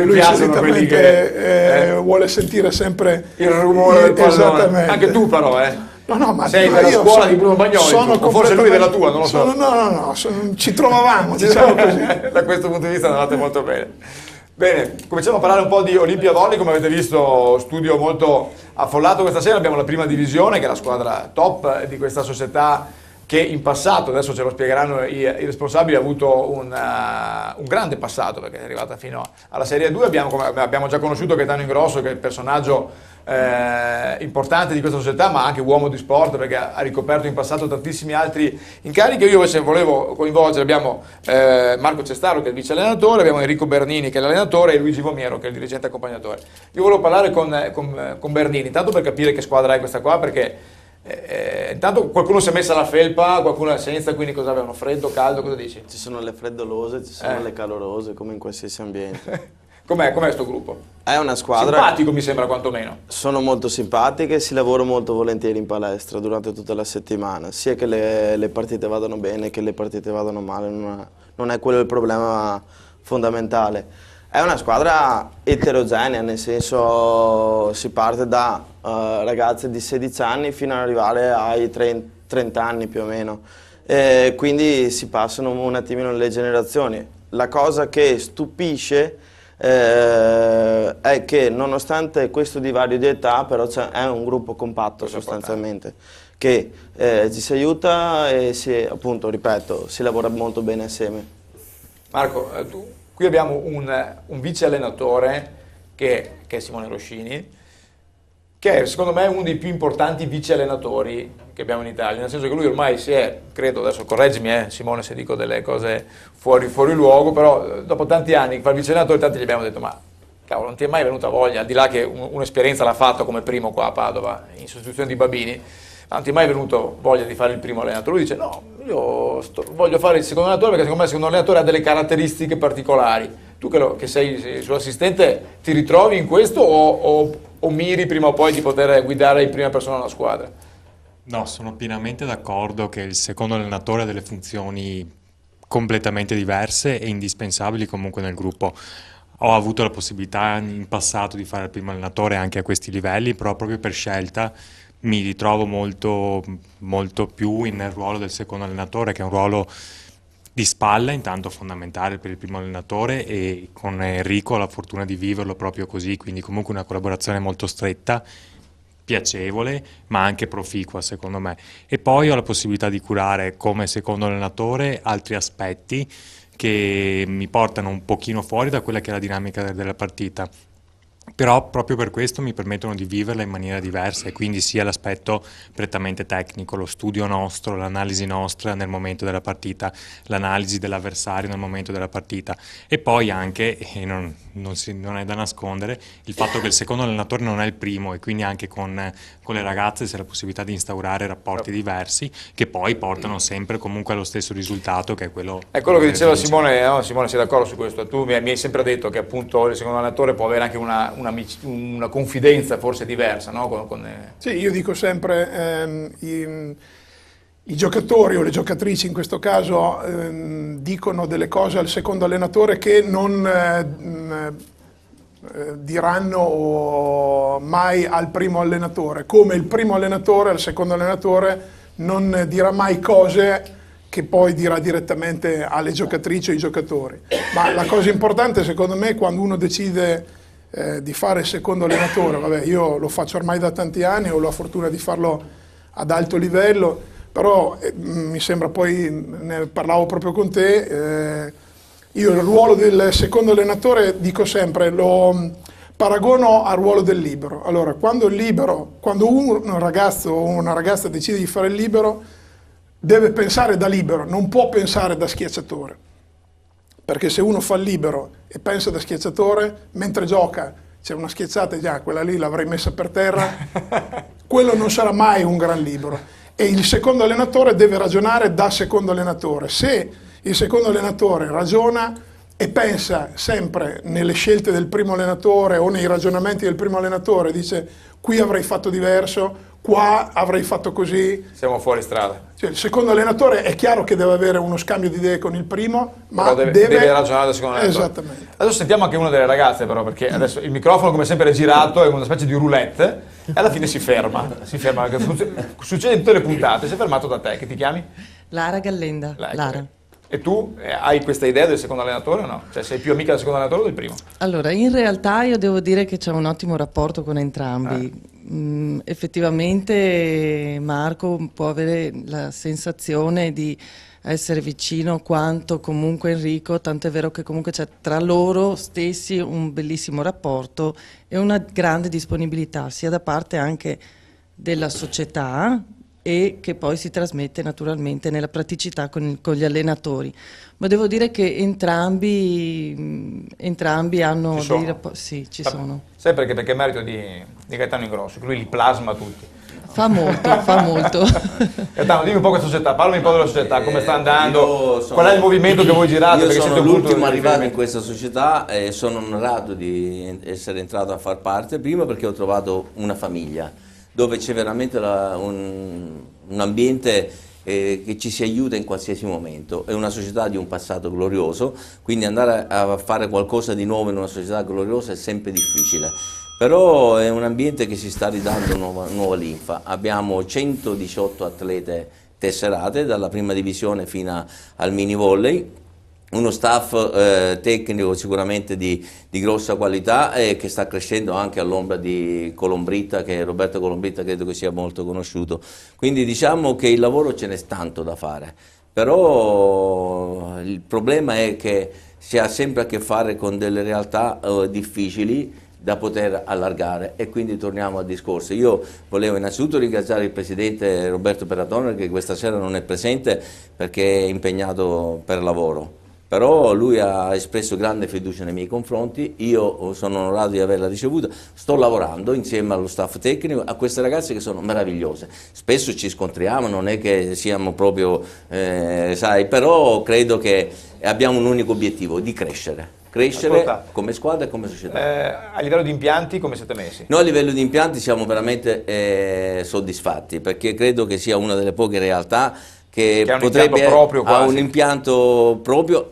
Lui solitamente vuole sentire sempre il rumore del pallone. Esattamente. Anche tu però, No, ma sei della scuola di Bruno Bagnoli, o forse lui della tua, non lo so. No, ci trovavamo, diciamo così. Da questo punto di vista andate molto bene. Bene, cominciamo a parlare un po' di Olimpia Volley, come avete visto studio molto affollato questa sera, abbiamo la prima divisione che è la squadra top di questa società che in passato, adesso ce lo spiegheranno i responsabili, ha avuto un grande passato perché è arrivata fino alla Serie 2, abbiamo già conosciuto Gaetano Ingrosso che è il personaggio importante di questa società ma anche uomo di sport perché ha ricoperto in passato tantissimi altri incarichi. Io invece volevo coinvolgere, abbiamo Marco Cestaro che è il vice allenatore, abbiamo Enrico Bernini che è l'allenatore e Luigi Vomiero che è il dirigente accompagnatore. Io volevo parlare con Bernini, tanto per capire che squadra è questa qua perché intanto qualcuno si è messa la felpa, qualcuno è senza, quindi cosa avevano? Freddo, caldo, cosa dici? Ci sono le freddolose, ci sono le calorose, come in qualsiasi ambiente. Com'è sto gruppo? È una squadra... Simpatico mi sembra quantomeno. Sono molto simpatiche, si lavora molto volentieri in palestra durante tutta la settimana, sia che le partite vadano bene che le partite vadano male, non è quello il problema fondamentale. È una squadra eterogenea, nel senso si parte da ragazze di 16 anni fino ad arrivare ai 30 anni più o meno, quindi si passano un attimino le generazioni. La cosa che stupisce è che nonostante questo divario di età però è un gruppo compatto sostanzialmente, che ci si aiuta e appunto, ripeto, si lavora molto bene assieme. Marco, qui abbiamo un vice allenatore che è Simone Roscini, che è secondo me uno dei più importanti vice allenatori che abbiamo in Italia, nel senso che lui ormai si è, credo, adesso correggimi Simone se dico delle cose fuori luogo, però dopo tanti anni che fa il vice allenatore tanti gli abbiamo detto ma cavolo non ti è mai venuta voglia, al di là che un'esperienza l'ha fatto come primo qua a Padova in sostituzione di Babini, non ti è mai venuto voglia di fare il primo allenatore? Lui dice no, io voglio fare il secondo allenatore perché secondo me il secondo allenatore ha delle caratteristiche particolari. Tu che sei il suo assistente ti ritrovi in questo o miri prima o poi di poter guidare in prima persona una squadra? No, sono pienamente d'accordo che il secondo allenatore ha delle funzioni completamente diverse e indispensabili comunque nel gruppo. Ho avuto la possibilità in passato di fare il primo allenatore anche a questi livelli, però proprio per scelta mi ritrovo molto più nel ruolo del secondo allenatore, che è un ruolo di spalla, intanto fondamentale per il primo allenatore, e con Enrico ho la fortuna di viverlo proprio così, quindi comunque una collaborazione molto stretta, piacevole ma anche proficua secondo me, e poi ho la possibilità di curare come secondo allenatore altri aspetti che mi portano un pochino fuori da quella che è la dinamica della partita. Però proprio per questo mi permettono di viverla in maniera diversa, e quindi sia l'aspetto prettamente tecnico, lo studio nostro, l'analisi nostra nel momento della partita, l'analisi dell'avversario nel momento della partita, e poi anche, e non è da nascondere, il fatto che il secondo allenatore non è il primo, e quindi anche con le ragazze c'è la possibilità di instaurare rapporti diversi che poi portano sempre comunque allo stesso risultato, che è quello... È quello che diceva Simone, no? Simone, sei d'accordo su questo? Tu mi hai sempre detto che appunto il secondo allenatore può avere anche una confidenza forse diversa, no? Sì, io dico sempre, i giocatori o le giocatrici in questo caso dicono delle cose al secondo allenatore che non diranno mai al primo allenatore, come il primo allenatore al secondo allenatore non dirà mai cose che poi dirà direttamente alle giocatrici o ai giocatori. Ma la cosa importante secondo me è quando uno decide di fare il secondo allenatore, vabbè, io lo faccio ormai da tanti anni, ho la fortuna di farlo ad alto livello, però mi sembra, poi ne parlavo proprio con te, io il ruolo del secondo allenatore dico sempre, lo paragono al ruolo del libero. Allora, quando un ragazzo o una ragazza decide di fare il libero, deve pensare da libero, non può pensare da schiacciatore. Perché se uno fa il libero e pensa da schiacciatore, mentre gioca c'è una schiacciata e già quella lì l'avrei messa per terra, quello non sarà mai un gran libero. E il secondo allenatore deve ragionare da secondo allenatore. Se il secondo allenatore ragiona e pensa sempre nelle scelte del primo allenatore o nei ragionamenti del primo allenatore, dice qui avrei fatto diverso, qua avrei fatto così. Siamo fuori strada. Cioè, il secondo allenatore è chiaro che deve avere uno scambio di idee con il primo, ma deve ragionare da secondo allenatore. Esattamente. Adesso sentiamo anche una delle ragazze però, perché adesso il microfono come sempre è girato, è una specie di roulette e alla fine si ferma. Succede in tutte le puntate, si è fermato da te, che ti chiami? Lara Gallenda. Lara. E tu hai questa idea del secondo allenatore o no? Cioè sei più amica del secondo allenatore o del primo? Allora, in realtà io devo dire che c'è un ottimo rapporto con entrambi. Effettivamente Marco può avere la sensazione di essere vicino quanto comunque Enrico, tanto è vero che comunque c'è tra loro stessi un bellissimo rapporto e una grande disponibilità, sia da parte anche della società, e che poi si trasmette naturalmente nella praticità con gli allenatori. Ma devo dire che entrambi hanno dei rapporti. Sì, ci sono. Sai perché è merito di Gaetano Ingrosso, che lui li plasma tutti. Fa molto, fa molto. Gaetano, dimmi un po' questa società, parlami un po' della società, come sta andando, qual è il movimento che voi girate? Io sono l'ultimo arrivato in questa società e sono onorato di essere entrato a far parte, prima perché ho trovato una famiglia dove c'è veramente un ambiente che ci si aiuta in qualsiasi momento. È una società di un passato glorioso, quindi andare a fare qualcosa di nuovo in una società gloriosa è sempre difficile. Però è un ambiente che si sta ridando nuova linfa. Abbiamo 118 atlete tesserate, dalla prima divisione fino al mini volley, uno staff tecnico sicuramente di grossa qualità e che sta crescendo anche all'ombra di Colombritta, che Roberto Colombritta credo che sia molto conosciuto. Quindi diciamo che il lavoro ce n'è tanto da fare, però il problema è che si ha sempre a che fare con delle realtà difficili da poter allargare, e quindi torniamo al discorso. Io volevo innanzitutto ringraziare il presidente Roberto Perratone, che questa sera non è presente perché è impegnato per lavoro. Però lui ha espresso grande fiducia nei miei confronti, io sono onorato di averla ricevuta, sto lavorando insieme allo staff tecnico, a queste ragazze che sono meravigliose. Spesso ci scontriamo, non è che siamo proprio, sai, però credo che abbiamo un unico obiettivo, di crescere. Crescere come squadra e come società. A livello di impianti come siete messi? Noi a livello di impianti siamo veramente soddisfatti, perché credo che sia una delle poche realtà che potrebbe aveva un impianto proprio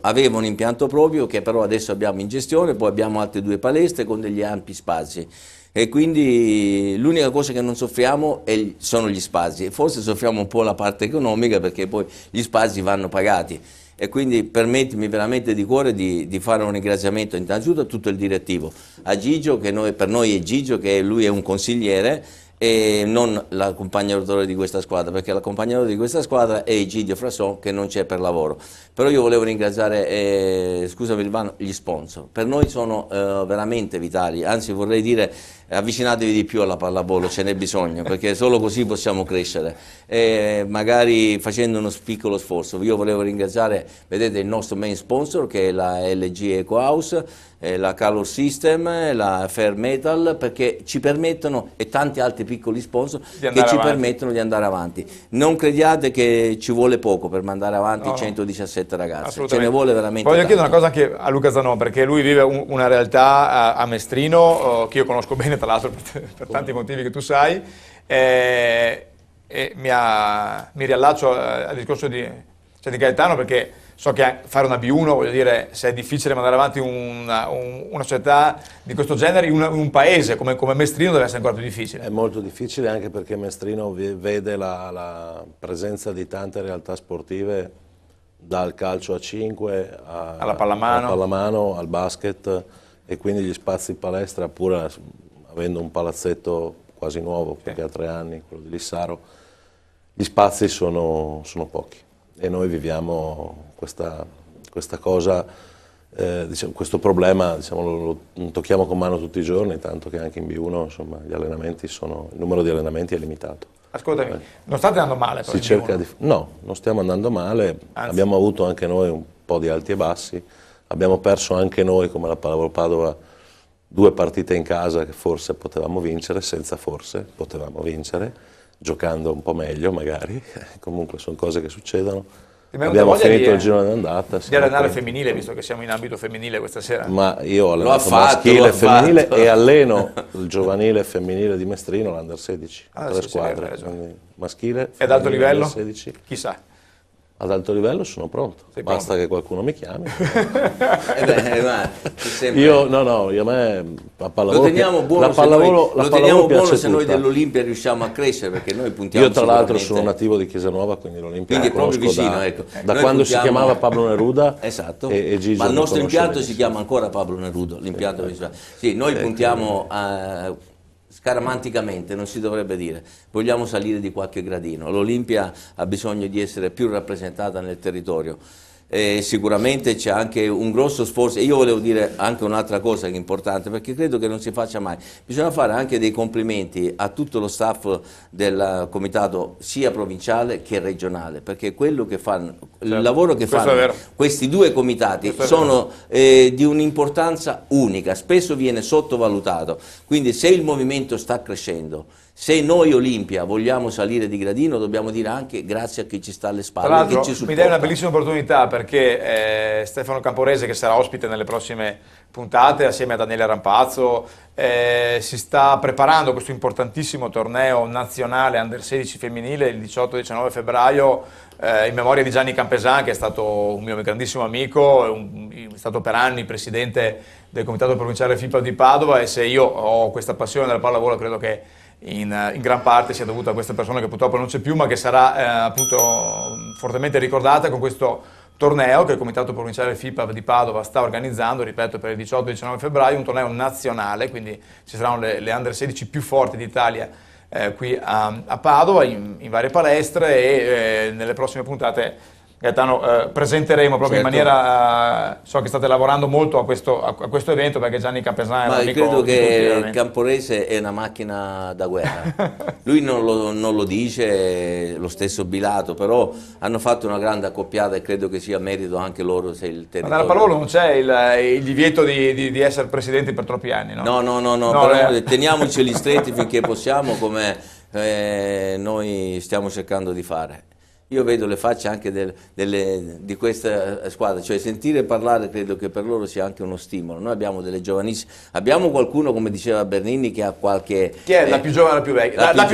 che però adesso abbiamo in gestione, poi abbiamo altre 2 palestre con degli ampi spazi, e quindi l'unica cosa che non soffriamo sono gli spazi, forse soffriamo un po' la parte economica perché poi gli spazi vanno pagati. E quindi permettimi veramente di cuore di fare un ringraziamento innanzitutto a tutto il direttivo, a Gigio, che per noi è Gigio, che lui è un consigliere, e non l'accompagnatore di questa squadra, perché l'accompagnatore di questa squadra è Egidio Frasson, che non c'è per lavoro. Però io volevo ringraziare, scusami Silvano, gli sponsor. Per noi sono veramente vitali, anzi vorrei dire avvicinatevi di più alla pallavolo, ce n'è bisogno, perché solo così possiamo crescere, magari facendo uno piccolo sforzo. Io volevo ringraziare, vedete, il nostro main sponsor, che è la LG Eco House, la Color System, la Fair Metal, perché ci permettono, e tanti altri piccoli sponsor che ci permettono di andare avanti. Non crediate che ci vuole poco per mandare avanti 117 ragazzi, ce ne vuole veramente Voglio tanto. chiedere una cosa anche a Luca Zanon, perché lui vive una realtà a Mestrino, che io conosco bene tra l'altro per tanti motivi che tu sai, e mi riallaccio al discorso di Gaetano, perché so che fare una B1, voglio dire, se è difficile mandare avanti una società di questo genere, in un paese come Mestrino deve essere ancora più difficile. È molto difficile, anche perché Mestrino vede la presenza di tante realtà sportive, dal calcio a 5 alla pallamano, al basket, e quindi gli spazi in palestra, pur avendo un palazzetto quasi nuovo, perché ha 3 anni, quello di Lissaro, gli spazi sono pochi. E noi viviamo questa cosa, diciamo, questo problema, diciamo, lo tocchiamo con mano tutti i giorni, tanto che anche in B1 insomma, il numero di allenamenti è limitato. Ascoltami, non state andando male? No, non stiamo andando male. Anzi, abbiamo avuto anche noi un po' di alti e bassi, abbiamo perso anche noi, come la Pallavolo Padova, 2 partite in casa che forse potevamo vincere, potevamo vincere, giocando un po' meglio magari, comunque sono cose che succedono. Abbiamo finito il girone d'andata. Di allenare femminile, visto che siamo in ambito femminile questa sera. Ma io ho allenato maschile e femminile e alleno il giovanile e femminile di Mestrino, l'Under 16, 3 squadre, maschile, e ad alto livello? 16. Chissà. Ad alto livello sono pronto, basta che qualcuno mi chiami. Io a me la pallavolo, lo teniamo buono se noi dell'Olimpia riusciamo a crescere, perché noi puntiamo. Io tra l'altro sono nativo di Chiesa-Nuova, quindi l'Olimpia è proprio vicino, da quando si chiamava Pablo Neruda. Esatto. E Gigi, ma il nostro impianto si chiama ancora Pablo Neruda, l'impianto sì, noi puntiamo scaramanticamente, non si dovrebbe dire, vogliamo salire di qualche gradino. L'Olimpia ha bisogno di essere più rappresentata nel territorio. Sicuramente c'è anche un grosso sforzo, e io volevo dire anche un'altra cosa che è importante, perché credo che non si faccia mai. Bisogna fare anche dei complimenti a tutto lo staff del comitato sia provinciale che regionale, perché quello che fanno, il lavoro che fanno questi 2 comitati sono di un'importanza unica, spesso viene sottovalutato. Quindi se il movimento sta crescendo, se noi Olimpia vogliamo salire di gradino, dobbiamo dire anche grazie a chi ci sta alle spalle. Tra l'altro mi dai una bellissima opportunità, perché Stefano Camporese, che sarà ospite nelle prossime puntate assieme a Daniele Rampazzo, si sta preparando questo importantissimo torneo nazionale Under 16 femminile il 18-19 febbraio in memoria di Gianni Campesan, che è stato un mio grandissimo amico, è stato per anni presidente del comitato provinciale FIPA di Padova, e se io ho questa passione della pallavolo, credo che in gran parte sia dovuta a questa persona che purtroppo non c'è più, ma che sarà appunto fortemente ricordata con questo torneo che il Comitato Provinciale FIPA di Padova sta organizzando, ripeto, per il 18-19 febbraio, un torneo nazionale, quindi ci saranno le Under 16 più forti d'Italia qui a Padova, in varie palestre, e nelle prossime puntate Gaetano presenteremo proprio in maniera, so che state lavorando molto a questo evento, perché Gianni Campesan è un amico credo di che tutti, Camporese è una macchina da guerra. Lui non lo dice, lo stesso Bilato, però hanno fatto una grande accoppiata e credo che sia merito anche loro se il territorio. Ma nella pallavolo non c'è il divieto di essere presidenti per troppi anni, no? No, però teniamoci gli stretti finché possiamo, come noi stiamo cercando di fare. Io vedo le facce anche di questa squadra, cioè sentire parlare credo che per loro sia anche uno stimolo. Noi abbiamo delle giovanissime, abbiamo qualcuno, come diceva Bernini, che ha qualche... Chi è la più giovane o la più vecchia? La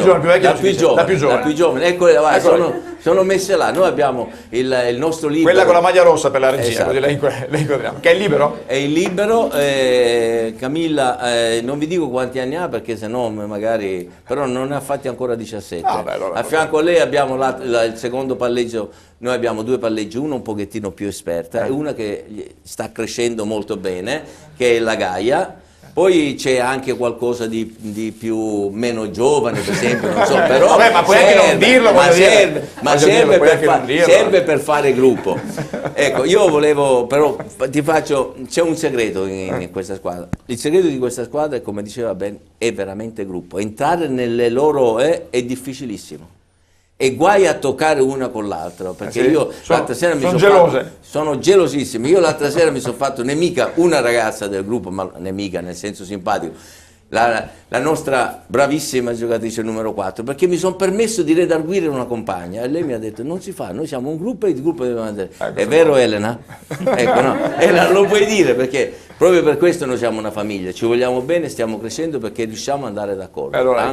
più giovane, eccole, vai, sono messe là. Noi abbiamo il nostro libero. Quella con la maglia rossa per la regia, esatto. Così la inquadriamo. Che è il libero? È il libero, Camilla, non vi dico quanti anni ha perché sennò magari, però non ne ha fatti ancora 17. A fianco a lei abbiamo il secondo palleggio, noi abbiamo 2 palleggi, uno un pochettino più esperta e una che sta crescendo molto bene, che è la Gaia, Poi c'è anche qualcosa di più meno giovane, per esempio, non so, però vabbè, ma puoi anche non dirlo, serve per fare gruppo. Ecco, io volevo, però c'è un segreto in questa squadra. Il segreto di questa squadra, come diceva Ben, è veramente gruppo. Entrare nelle loro è difficilissimo. E guai a toccare una con l'altra, perché io l'altra sera sono gelosissimo. Io l'altra sera mi sono fatto nemica una ragazza del gruppo, ma nemica nel senso simpatico, la nostra bravissima giocatrice numero 4, perché mi sono permesso di redarguire una compagna e lei mi ha detto non si fa, noi siamo un gruppo e il gruppo deve andare. È vero Elena? Ecco, no, Elena lo puoi dire, perché proprio per questo noi siamo una famiglia, ci vogliamo bene, stiamo crescendo perché riusciamo ad andare d'accordo. Allora,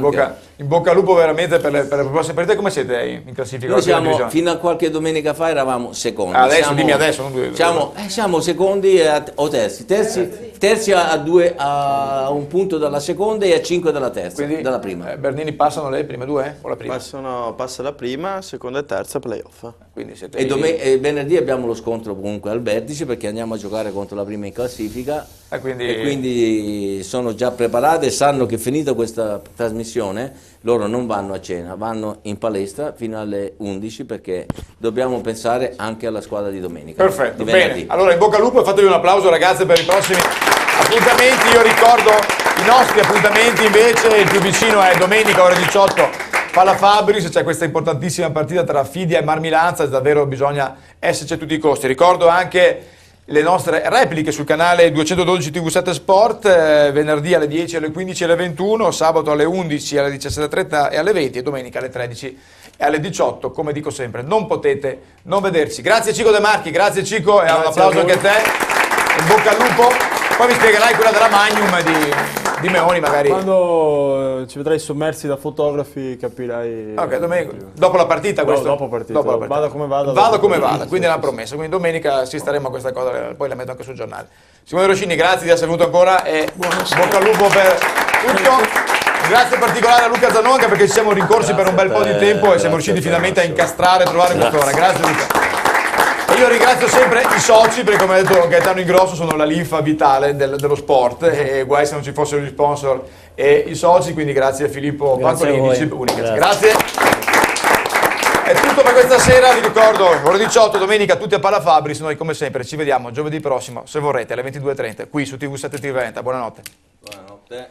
in bocca al lupo veramente per le prossime partite. Come siete in classifica? Noi siamo, fino a qualche domenica fa eravamo secondi. Adesso, dimmi adesso, non due. Siamo secondi o terzi. Terzi a un punto dalla seconda e a 5 dalla terza. Quindi, dalla prima. Bernini, passano le prime due o la prima? Passa la prima, seconda e terza playoff. Quindi siete e venerdì abbiamo lo scontro comunque al vertice, perché andiamo a giocare contro la prima in classifica. E quindi sono già preparate e sanno che finita questa trasmissione loro non vanno a cena, vanno in palestra fino alle 11, perché dobbiamo pensare anche alla squadra di domenica. Perfetto, bene. Allora in bocca al lupo e fatevi un applauso ragazze per i prossimi appuntamenti. Io ricordo i nostri appuntamenti invece, il più vicino è domenica ore 18 Pala Fabris, c'è questa importantissima partita tra Fidia e Marmilanza, davvero bisogna esserci a tutti i costi. Ricordo anche le nostre repliche sul canale 212 TV7 Sport, venerdì alle 10, alle 15 e alle 21, sabato alle 11, alle 17:30 e alle 20 e domenica alle 13 e alle 18, come dico sempre, non potete non vederci. Grazie Cico De Marchi, grazie Cico, e un applauso anche a te, in bocca al lupo. Poi mi spiegherai quella della Magnum di Meoni magari. Quando ci vedrai sommersi da fotografi capirai. Ok, domenica, dopo la partita questo? Dopo partita. Vada come vada. Vado come vada, quindi è una promessa. Quindi domenica ci staremo a questa cosa, poi la metto anche sul giornale. Simone Rossini, grazie di essere venuto ancora e bocca al lupo per tutto. Grazie particolare a Luca Zanon, anche perché ci siamo rincorsi per un bel po' di tempo e siamo riusciti finalmente a incastrare e trovare quest'ora. Grazie Luca. E io ringrazio sempre i soci, perché come ha detto Gaetano Ingrosso sono la linfa vitale dello sport, e guai se non ci fossero gli sponsor e i soci, quindi grazie a Filippo Paccolini, Chip Unicas. Grazie. È tutto per questa sera, vi ricordo ore 18 domenica tutti a Pala Fabris, noi come sempre ci vediamo giovedì prossimo se vorrete alle 22:30 qui su TV7 Triventa. Buonanotte. Buonanotte.